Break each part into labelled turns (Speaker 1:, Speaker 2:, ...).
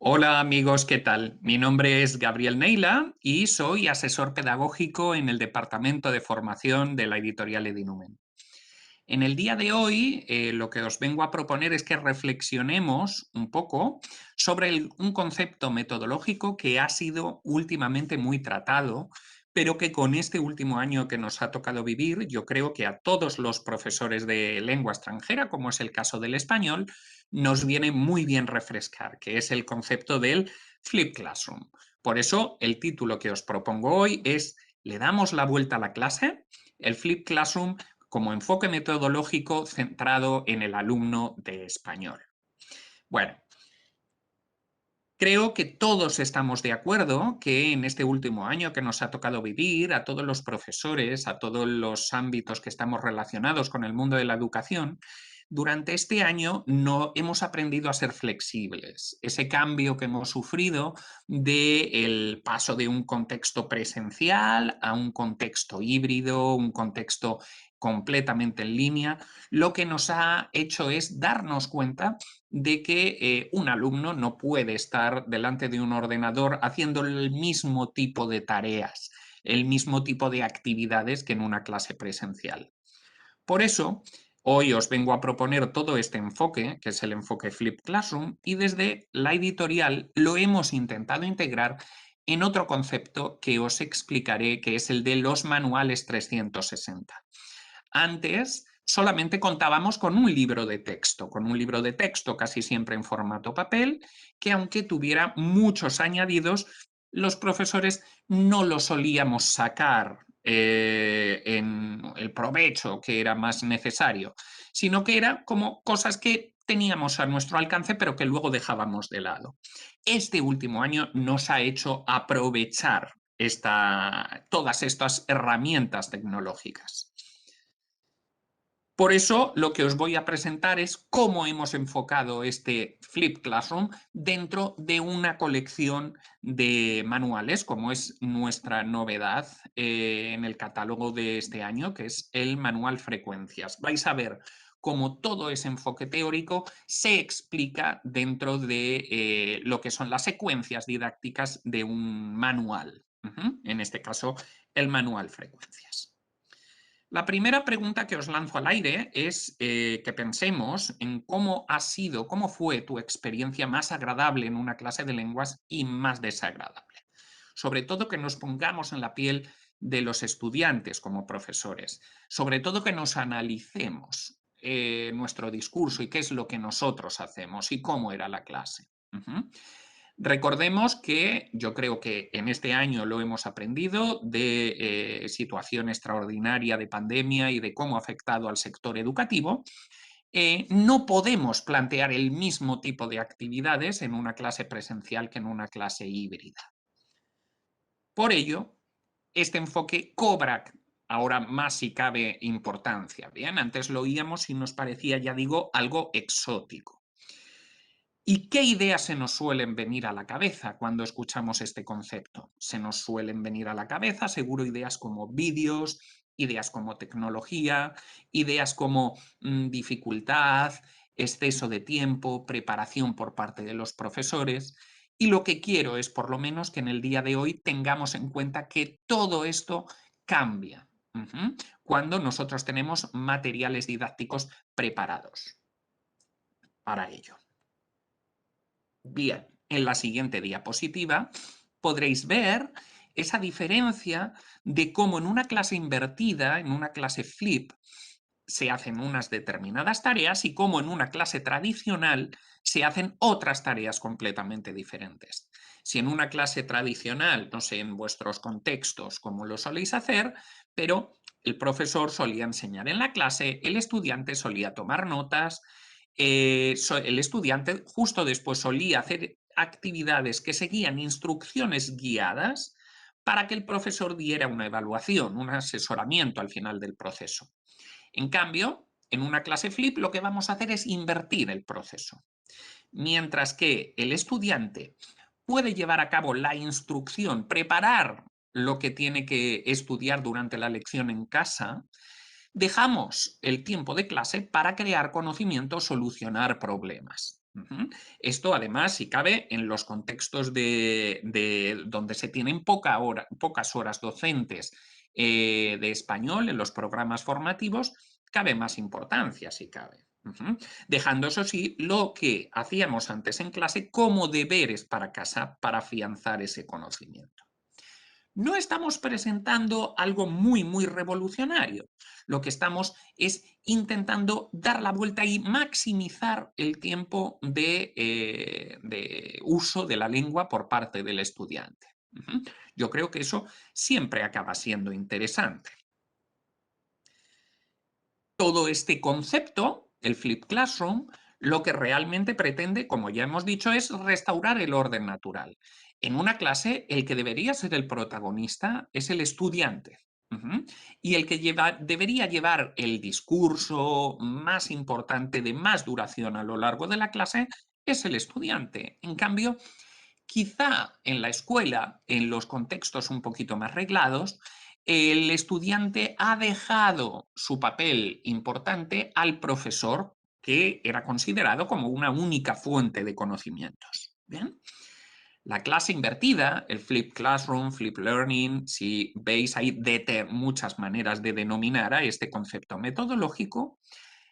Speaker 1: Hola amigos, ¿qué tal? Mi nombre es Gabriel Neila y soy asesor pedagógico en el Departamento de Formación de la editorial Edinumen. En el día de hoy, lo que os vengo a proponer es que reflexionemos un poco sobre un concepto metodológico que ha sido últimamente muy tratado, pero que con este último año que nos ha tocado vivir, yo creo que a todos los profesores de lengua extranjera, como es el caso del español, nos viene muy bien refrescar, que es el concepto del Flip Classroom. Por eso, el título que os propongo hoy es ¿Le damos la vuelta a la clase? El Flip Classroom como enfoque metodológico centrado en el alumno de español. Bueno, creo que todos estamos de acuerdo que en este último año que nos ha tocado vivir, a todos los profesores, a todos los ámbitos que estamos relacionados con el mundo de la educación, durante este año no hemos aprendido a ser flexibles. Ese cambio que hemos sufrido del paso de un contexto presencial a un contexto híbrido, un contexto completamente en línea, lo que nos ha hecho es darnos cuenta de que un alumno no puede estar delante de un ordenador haciendo el mismo tipo de tareas, el mismo tipo de actividades que en una clase presencial. Por eso, hoy os vengo a proponer todo este enfoque, que es el enfoque Flip Classroom, y desde la editorial lo hemos intentado integrar en otro concepto que os explicaré, que es el de los manuales 360. Antes solamente contábamos con un libro de texto casi siempre en formato papel, que aunque tuviera muchos añadidos, los profesores no lo solíamos sacar en el provecho que era más necesario, sino que era como cosas que teníamos a nuestro alcance pero que luego dejábamos de lado. Este último año nos ha hecho aprovechar todas estas herramientas tecnológicas. Por eso lo que os voy a presentar es cómo hemos enfocado este Flip Classroom dentro de una colección de manuales, como es nuestra novedad en el catálogo de este año, que es el manual Frecuencias. Vais a ver cómo todo ese enfoque teórico se explica dentro de lo que son las secuencias didácticas de un manual. En este caso, el manual Frecuencias. La primera pregunta que os lanzo al aire es que pensemos en cómo ha sido, cómo fue tu experiencia más agradable en una clase de lenguas y más desagradable. Sobre todo que nos pongamos en la piel de los estudiantes como profesores. Sobre todo que nos analicemos nuestro discurso y qué es lo que nosotros hacemos y cómo era la clase. Recordemos que yo creo que en este año lo hemos aprendido de situación extraordinaria de pandemia y de cómo ha afectado al sector educativo. No podemos plantear el mismo tipo de actividades en una clase presencial que en una clase híbrida. Por ello, este enfoque cobra ahora más si cabe importancia. Bien, antes lo oíamos y nos parecía, ya digo, algo exótico. ¿Y qué ideas se nos suelen venir a la cabeza cuando escuchamos este concepto? Se nos suelen venir a la cabeza seguro ideas como vídeos, ideas como tecnología, ideas como dificultad, exceso de tiempo, preparación por parte de los profesores. Y lo que quiero es por lo menos que en el día de hoy tengamos en cuenta que todo esto cambia cuando nosotros tenemos materiales didácticos preparados para ello. Bien, en la siguiente diapositiva podréis ver esa diferencia de cómo en una clase invertida, en una clase flip, se hacen unas determinadas tareas y cómo en una clase tradicional se hacen otras tareas completamente diferentes. Si en una clase tradicional, no sé en vuestros contextos cómo lo soléis hacer, pero el profesor solía enseñar en la clase, el estudiante solía tomar notas, el estudiante justo después solía hacer actividades que seguían instrucciones guiadas para que el profesor diera una evaluación, un asesoramiento al final del proceso. En cambio, en una clase flip lo que vamos a hacer es invertir el proceso. Mientras que el estudiante puede llevar a cabo la instrucción, preparar lo que tiene que estudiar durante la lección en casa, dejamos el tiempo de clase para crear conocimiento, solucionar problemas. Ujú. Esto, además, si cabe, en los contextos de donde se tienen pocas horas docentes de español en los programas formativos, cabe más importancia, si cabe. Ujú. Dejando, eso sí, lo que hacíamos antes en clase como deberes para casa para afianzar ese conocimiento. No estamos presentando algo muy, muy revolucionario. Lo que estamos es intentando dar la vuelta y maximizar el tiempo de uso de la lengua por parte del estudiante. Ujú. Yo creo que eso siempre acaba siendo interesante. Todo este concepto, el Flip Classroom, lo que realmente pretende, como ya hemos dicho, es restaurar el orden natural. En una clase, el que debería ser el protagonista es el estudiante. Ujú. Y el que debería llevar el discurso más importante, de más duración a lo largo de la clase, es el estudiante. En cambio, quizá en la escuela, en los contextos un poquito más reglados, el estudiante ha dejado su papel importante al profesor, que era considerado como una única fuente de conocimientos. ¿Bien? La clase invertida, el flip classroom, flip learning, si veis, hay muchas maneras de denominar a este concepto metodológico,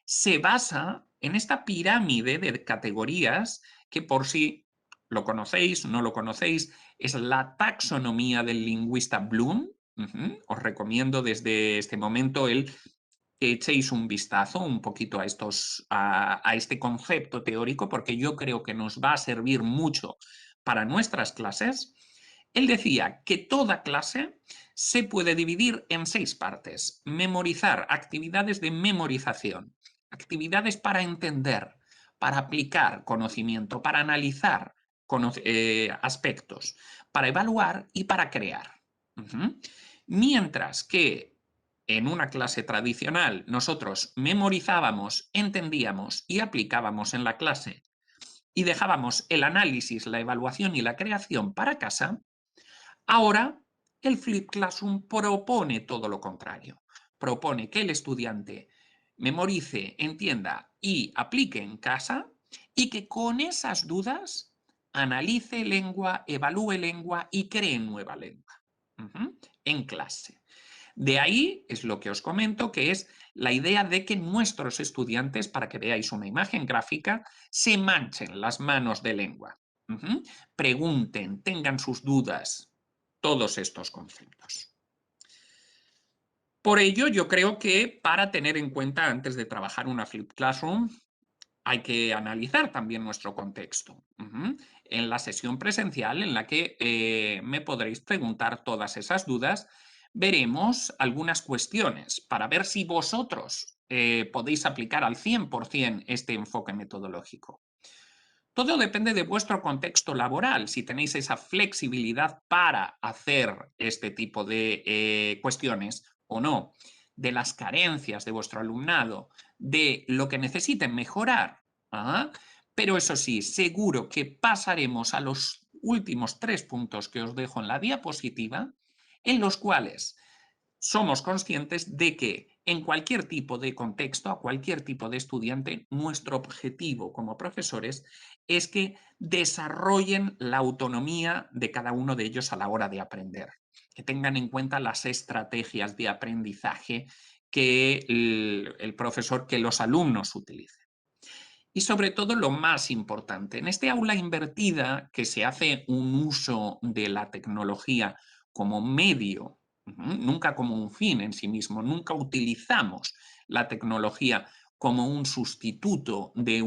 Speaker 1: se basa en esta pirámide de categorías que, por si lo conocéis, no lo conocéis, es la taxonomía del lingüista Bloom. Ujú. Os recomiendo desde este momento que echéis un vistazo un poquito a este concepto teórico, porque yo creo que nos va a servir mucho para nuestras clases. Él decía que toda clase se puede dividir en 6 partes. Memorizar, actividades de memorización, actividades para entender, para aplicar conocimiento, para analizar aspectos, para evaluar y para crear. Ujú. Mientras que en una clase tradicional nosotros memorizábamos, entendíamos y aplicábamos en la clase y dejábamos el análisis, la evaluación y la creación para casa, ahora el Flip Classroom propone todo lo contrario. Propone que el estudiante memorice, entienda y aplique en casa, y que con esas dudas analice lengua, evalúe lengua y cree nueva lengua. Ujú. En clase. De ahí es lo que os comento, que es la idea de que nuestros estudiantes, para que veáis una imagen gráfica, se manchen las manos de lengua. Ujú. Pregunten, tengan sus dudas, todos estos conceptos. Por ello, yo creo que para tener en cuenta antes de trabajar una Flipped Classroom, hay que analizar también nuestro contexto. Ujú. En la sesión presencial, en la que me podréis preguntar todas esas dudas, veremos algunas cuestiones para ver si vosotros podéis aplicar al 100% este enfoque metodológico. Todo depende de vuestro contexto laboral, si tenéis esa flexibilidad para hacer este tipo de cuestiones o no, de las carencias de vuestro alumnado, de lo que necesiten mejorar. ¿Ah? Pero eso sí, seguro que pasaremos a los últimos 3 puntos que os dejo en la diapositiva, en los cuales somos conscientes de que en cualquier tipo de contexto, a cualquier tipo de estudiante, nuestro objetivo como profesores es que desarrollen la autonomía de cada uno de ellos a la hora de aprender, que tengan en cuenta las estrategias de aprendizaje que el profesor, que los alumnos utilicen. Y sobre todo, lo más importante, en este aula invertida, que se hace un uso de la tecnología como medio, nunca como un fin en sí mismo, nunca utilizamos la tecnología como un sustituto de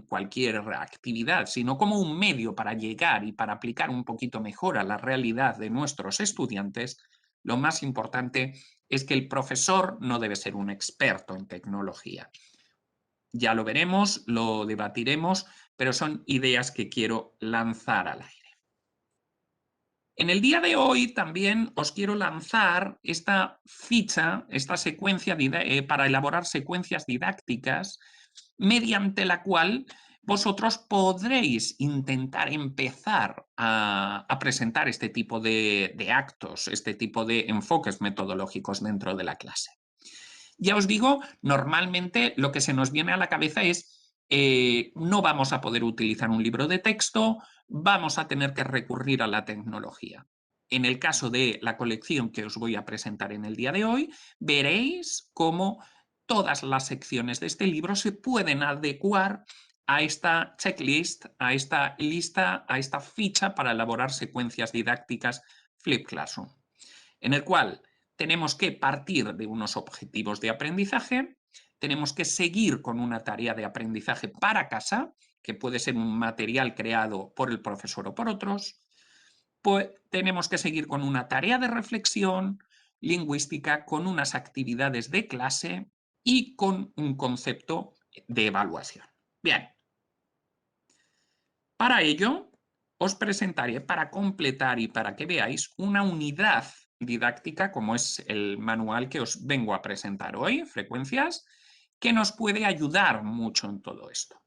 Speaker 1: cualquier actividad, sino como un medio para llegar y para aplicar un poquito mejor a la realidad de nuestros estudiantes. Lo más importante es que el profesor no debe ser un experto en tecnología. Ya lo veremos, lo debatiremos, pero son ideas que quiero lanzar al aire. En el día de hoy también os quiero lanzar esta ficha, esta secuencia para elaborar secuencias didácticas, mediante la cual vosotros podréis intentar empezar a presentar este tipo de actos, este tipo de enfoques metodológicos dentro de la clase. Ya os digo, normalmente lo que se nos viene a la cabeza es no vamos a poder utilizar un libro de texto, vamos a tener que recurrir a la tecnología. En el caso de la colección que os voy a presentar en el día de hoy, veréis cómo todas las secciones de este libro se pueden adecuar a esta checklist, a esta lista, a esta ficha para elaborar secuencias didácticas Flip Classroom, en el cual tenemos que partir de unos objetivos de aprendizaje, tenemos que seguir con una tarea de aprendizaje para casa, que puede ser un material creado por el profesor o por otros, pues tenemos que seguir con una tarea de reflexión lingüística, con unas actividades de clase y con un concepto de evaluación. Bien, para ello os presentaré, para completar y para que veáis, una unidad didáctica, como es el manual que os vengo a presentar hoy, Frecuencias, que nos puede ayudar mucho en todo esto.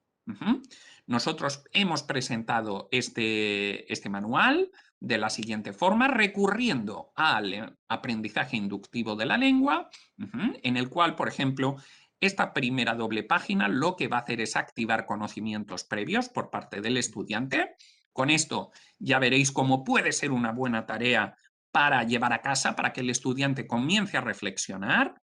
Speaker 1: Nosotros hemos presentado este manual de la siguiente forma, recurriendo al aprendizaje inductivo de la lengua, en el cual, por ejemplo, esta primera doble página lo que va a hacer es activar conocimientos previos por parte del estudiante. Con esto ya veréis cómo puede ser una buena tarea para llevar a casa, para que el estudiante comience a reflexionar.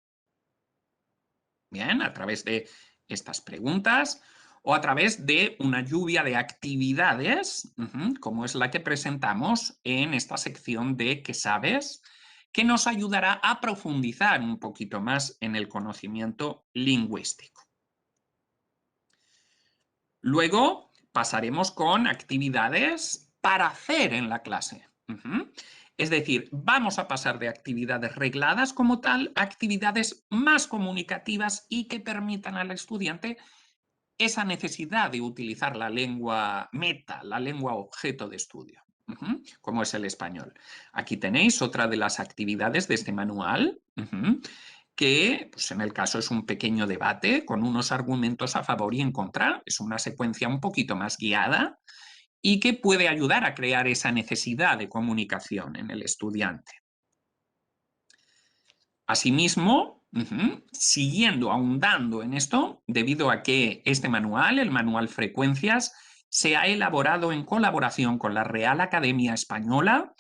Speaker 1: Bien, a través de estas preguntas o a través de una lluvia de actividades, como es la que presentamos en esta sección de ¿Qué sabes?, que nos ayudará a profundizar un poquito más en el conocimiento lingüístico. Luego pasaremos con actividades para hacer en la clase. Es decir, vamos a pasar de actividades regladas como tal a actividades más comunicativas y que permitan al estudiante esa necesidad de utilizar la lengua meta, la lengua objeto de estudio, como es el español. Aquí tenéis otra de las actividades de este manual, que pues en el caso es un pequeño debate con unos argumentos a favor y en contra. Es una secuencia un poquito más guiada y que puede ayudar a crear esa necesidad de comunicación en el estudiante. Asimismo, siguiendo, ahondando en esto, debido a que este manual, el manual Frecuencias, se ha elaborado en colaboración con la Real Academia Española,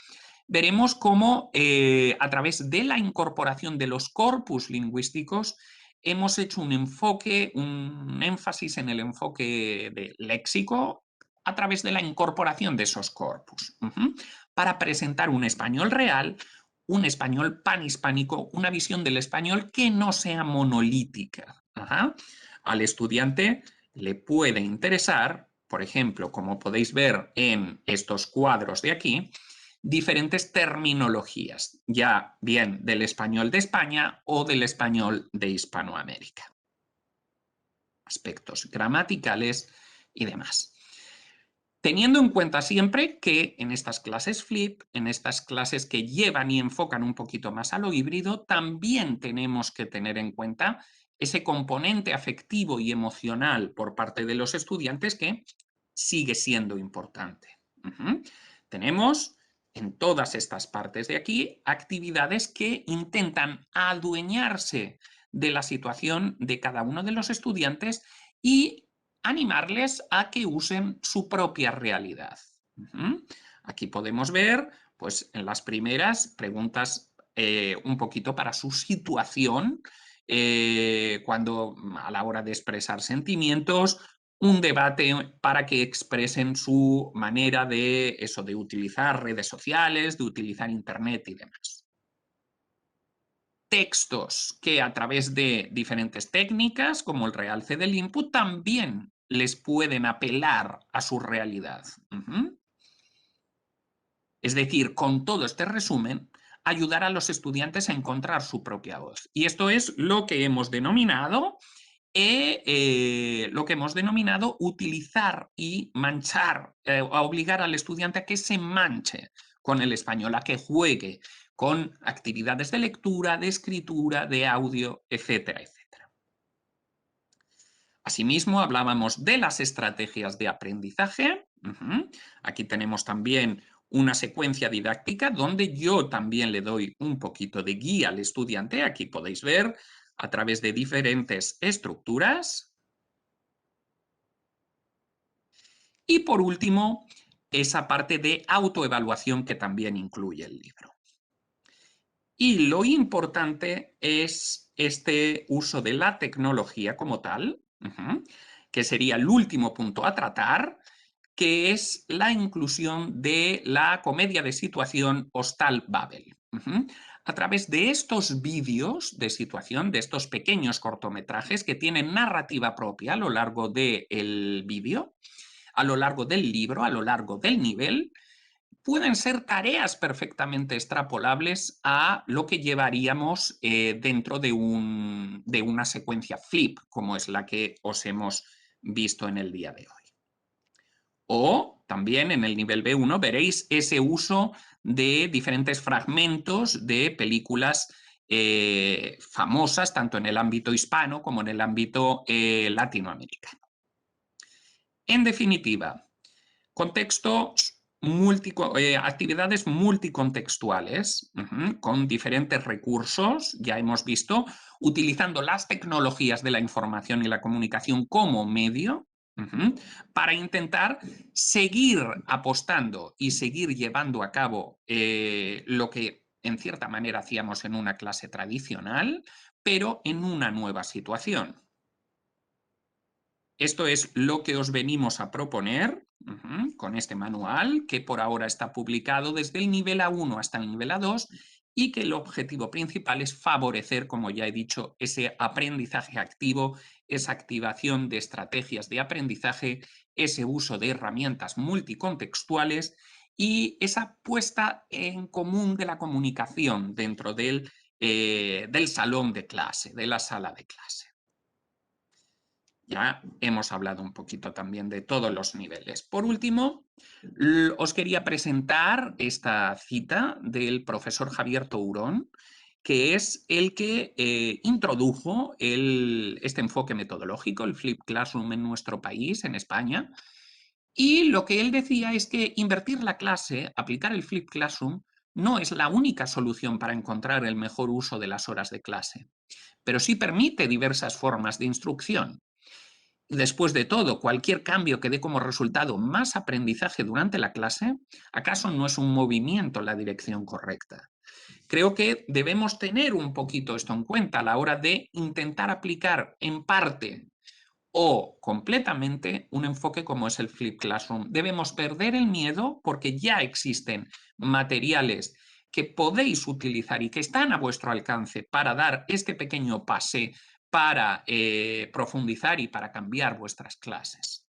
Speaker 1: veremos cómo a través de la incorporación de los corpus lingüísticos hemos hecho un enfoque, un énfasis en el enfoque de léxico a través de la incorporación de esos corpus, para presentar un español real, un español panhispánico, una visión del español que no sea monolítica. Al estudiante le puede interesar, por ejemplo, como podéis ver en estos cuadros de aquí, diferentes terminologías, ya bien del español de España o del español de Hispanoamérica. Aspectos gramaticales y demás. Teniendo en cuenta siempre que en estas clases Flip, en estas clases que llevan y enfocan un poquito más a lo híbrido, también tenemos que tener en cuenta ese componente afectivo y emocional por parte de los estudiantes que sigue siendo importante. Tenemos en todas estas partes de aquí actividades que intentan adueñarse de la situación de cada uno de los estudiantes y animarles a que usen su propia realidad. Aquí podemos ver, pues en las primeras preguntas un poquito para su situación, cuando a la hora de expresar sentimientos, un debate para que expresen su manera de eso, de utilizar redes sociales, de utilizar internet y demás. Textos que a través de diferentes técnicas, como el realce del input, también les pueden apelar a su realidad. Es decir, con todo este resumen, ayudar a los estudiantes a encontrar su propia voz. Y esto es lo que hemos denominado utilizar y manchar, a obligar al estudiante a que se manche con el español, a que juegue con actividades de lectura, de escritura, de audio, etcétera, etcétera. Asimismo, hablábamos de las estrategias de aprendizaje. Aquí tenemos también una secuencia didáctica donde yo también le doy un poquito de guía al estudiante. Aquí podéis ver a través de diferentes estructuras. Y por último, esa parte de autoevaluación que también incluye el libro. Y lo importante es este uso de la tecnología como tal, que sería el último punto a tratar, que es la inclusión de la comedia de situación Hostal Babel. A través de estos vídeos de situación, de estos pequeños cortometrajes que tienen narrativa propia a lo largo del vídeo, a lo largo del libro, a lo largo del nivel, pueden ser tareas perfectamente extrapolables a lo que llevaríamos dentro de una secuencia flip, como es la que os hemos visto en el día de hoy. O también en el nivel B1 veréis ese uso de diferentes fragmentos de películas famosas, tanto en el ámbito hispano como en el ámbito latinoamericano. En definitiva, contextos actividades multicontextuales con diferentes recursos, ya hemos visto, utilizando las tecnologías de la información y la comunicación como medio para intentar seguir apostando y seguir llevando a cabo lo que en cierta manera hacíamos en una clase tradicional, pero en una nueva situación. Esto es lo que os venimos a proponer con este manual, que por ahora está publicado desde el nivel A1 hasta el nivel A2 y que el objetivo principal es favorecer, como ya he dicho, ese aprendizaje activo, esa activación de estrategias de aprendizaje, ese uso de herramientas multicontextuales y esa puesta en común de la comunicación dentro del salón de clase, de la sala de clase. Ya hemos hablado un poquito también de todos los niveles. Por último, os quería presentar esta cita del profesor Javier Tourón, que es el que introdujo este enfoque metodológico, el Flip Classroom en nuestro país, en España. Y lo que él decía es que invertir la clase, aplicar el Flip Classroom, no es la única solución para encontrar el mejor uso de las horas de clase, pero sí permite diversas formas de instrucción. Después de todo, cualquier cambio que dé como resultado más aprendizaje durante la clase, ¿acaso no es un movimiento en la dirección correcta? Creo que debemos tener un poquito esto en cuenta a la hora de intentar aplicar en parte o completamente un enfoque como es el Flip Classroom. Debemos perder el miedo porque ya existen materiales que podéis utilizar y que están a vuestro alcance para dar este pequeño pase para profundizar y para cambiar vuestras clases.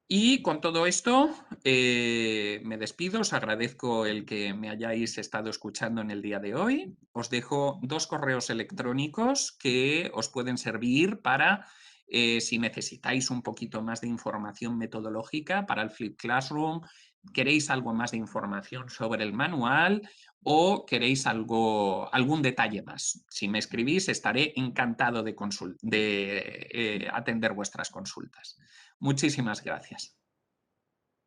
Speaker 1: Y con todo esto me despido, os agradezco el que me hayáis estado escuchando en el día de hoy. Os dejo 2 correos electrónicos que os pueden servir para, si necesitáis un poquito más de información metodológica para el Flip Classroom, queréis algo más de información sobre el manual o queréis algún detalle más. Si me escribís, estaré encantado de atender vuestras consultas. Muchísimas gracias.